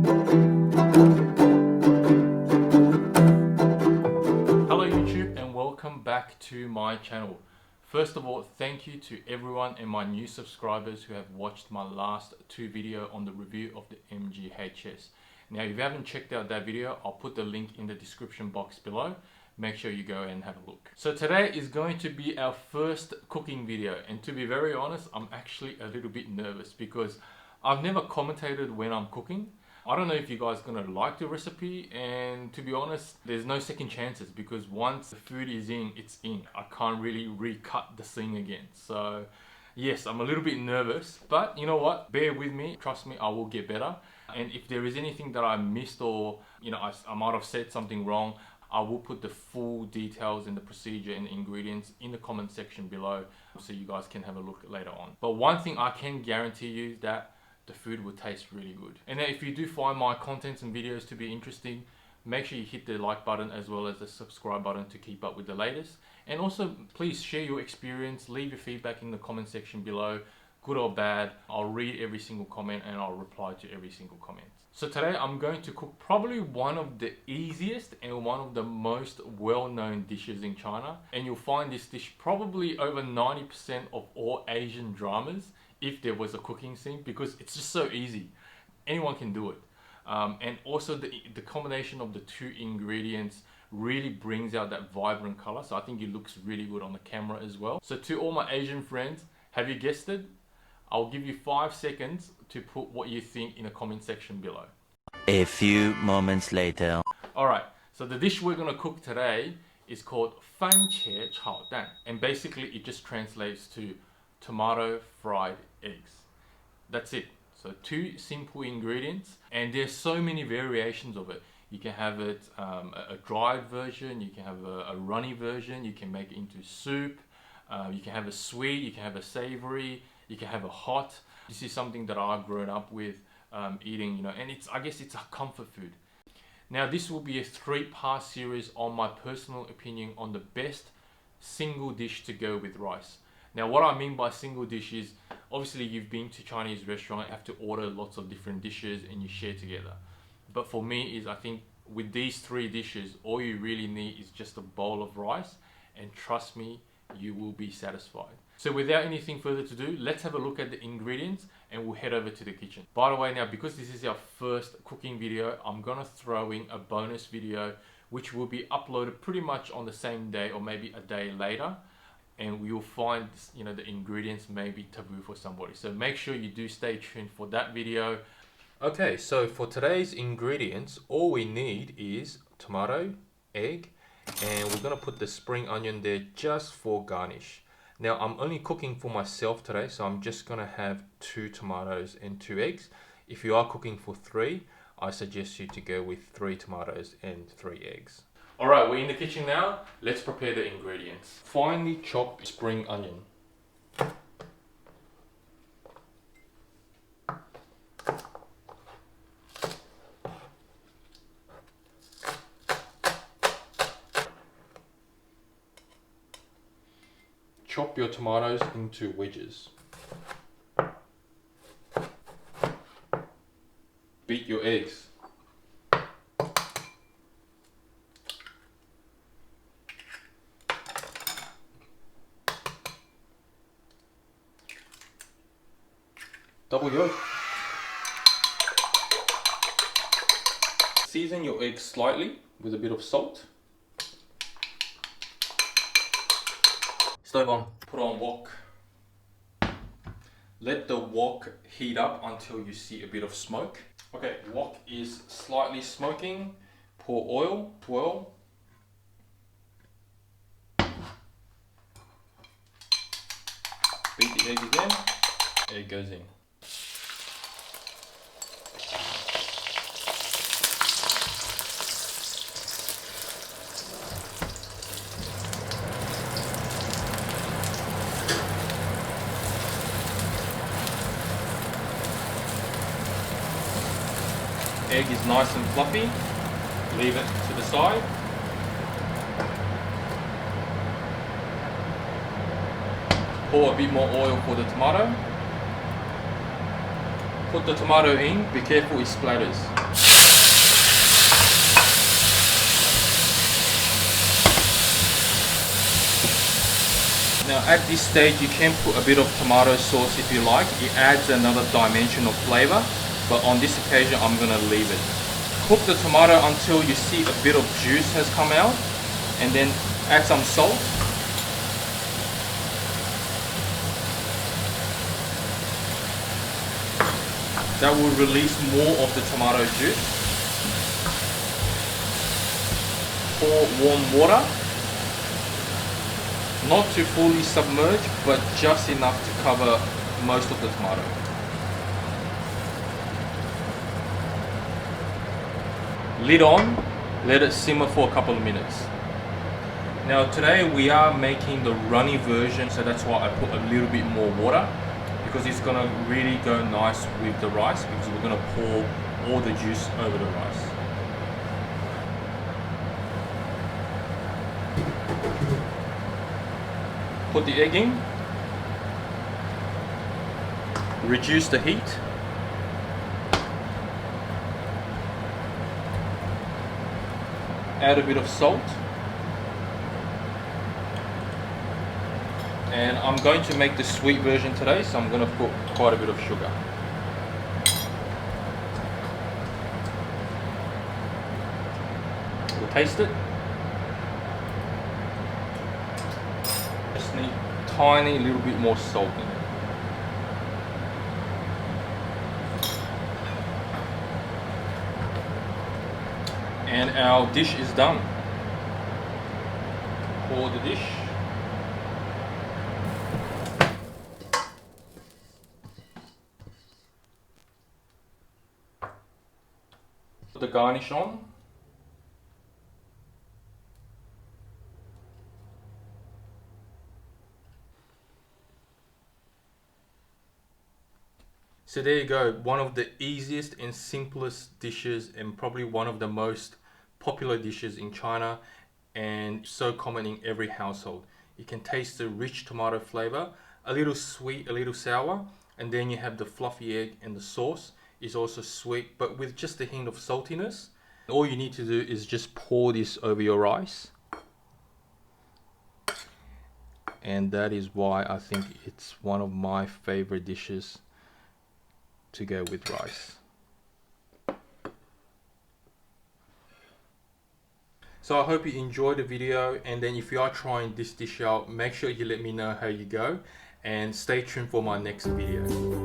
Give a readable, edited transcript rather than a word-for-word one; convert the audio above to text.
Hello YouTube and welcome back to my channel. First of all, thank you to everyone and my new subscribers who have watched my last two videos on the review of the MGHS. Now if you haven't checked out that video, I'll put the link in the description box below. Make sure you go and have a look. So today is going to be our first cooking video, and to be very honest, I'm actually a little bit nervous because I've never commentated when I'm cooking. I don't know if you guys are gonna like the recipe, and to be honest, there's no second chances because once the food is in, it's in. I can't really recut the thing again. So yes, I'm a little bit nervous, but you know what? Bear with me. Trust me, I will get better. And if there is anything that I missed or I might have said something wrong, I will put the full details and the procedure and the ingredients in the comment section below so you guys can have a look later on. But one thing I can guarantee you is that the food will taste really good. And now if you do find my contents and videos to be interesting, make sure you hit the like button as well as the subscribe button to keep up with the latest. And also please share your experience, leave your feedback in the comment section below, good or bad. I'll read every single comment and I'll reply to every single comment. So today I'm going to cook probably one of the easiest and one of the most well-known dishes in China. And you'll find this dish probably over 90% of all Asian dramas if there was a cooking scene, because it's just so easy. Anyone can do it. And also the combination of the two ingredients really brings out that vibrant color. So I think it looks really good on the camera as well. So to all my Asian friends, have you guessed it? I'll give you 5 seconds to put what you think in the comment section below. A few moments later. Alright, so the dish we're gonna cook today is called番茄炒蛋. And basically it just translates to tomato fried eggs. That's it. So two simple ingredients, and there's so many variations of it. You can have it a dried version, you can have a runny version, you can make it into soup, you can have a sweet, you can have a savory, you can have a hot. This is something that I've grown up with eating, and I guess it's a comfort food. Now this will be a 3-part series on my personal opinion on the best single dish to go with rice. Now what I mean by single dish is, obviously you've been to Chinese restaurant, you have to order lots of different dishes and you share together. But for me I think with these 3 dishes, all you really need is just a bowl of rice, and trust me, you will be satisfied. So without anything further to do, let's have a look at the ingredients and we'll head over to the kitchen. By the way, now because this is our first cooking video, I'm gonna throw in a bonus video which will be uploaded pretty much on the same day or maybe a day later. And we will find, the ingredients may be taboo for somebody. So make sure you do stay tuned for that video. Okay, so for today's ingredients, all we need is tomato, egg, and we're gonna put the spring onion there just for garnish. Now I'm only cooking for myself today, so I'm just gonna have 2 tomatoes and 2 eggs. If you are cooking for 3, I suggest you to go with 3 tomatoes and 3 eggs. Alright, we're in the kitchen now. Let's prepare the ingredients. Finely chopped spring onion. Chop your tomatoes into wedges. Beat your eggs. Double yolk. Season your eggs slightly with a bit of salt. Stove on. Put on wok. Let the wok heat up until you see a bit of smoke. Okay, wok is slightly smoking. Pour oil, twirl. Beat the egg again. Egg goes in. Egg is nice and fluffy. Leave it to the side. Pour a bit more oil for the tomato. Put the tomato in, be careful it splatters. Now at this stage you can put a bit of tomato sauce if you like, it adds another dimension of flavour, but on this occasion I'm going to leave it. Cook the tomato until you see a bit of juice has come out, and then add some salt. That will release more of the tomato juice. Pour warm water. Not to fully submerge, but just enough to cover most of the tomato. Lid on, let it simmer for a couple of minutes. Now today we are making the runny version, so that's why I put a little bit more water, because it's gonna really go nice with the rice, because we're gonna pour all the juice over the rice. Put the egg in, reduce the heat, add a bit of salt, and I'm going to make the sweet version today, so I'm going to put quite a bit of sugar. We'll taste it. Just need tiny little bit more salt in it. And our dish is done. Pour the dish. Put the garnish on. So there you go, one of the easiest and simplest dishes, and probably one of the most popular dishes in China, and so common in every household. You can taste the rich tomato flavor, a little sweet, a little sour, and then you have the fluffy egg, and the sauce is also sweet, but with just a hint of saltiness. All you need to do is just pour this over your rice. And that is why I think it's one of my favorite dishes to go with rice. So I hope you enjoyed the video, and then if you are trying this dish out, make sure you let me know how you go, and stay tuned for my next video.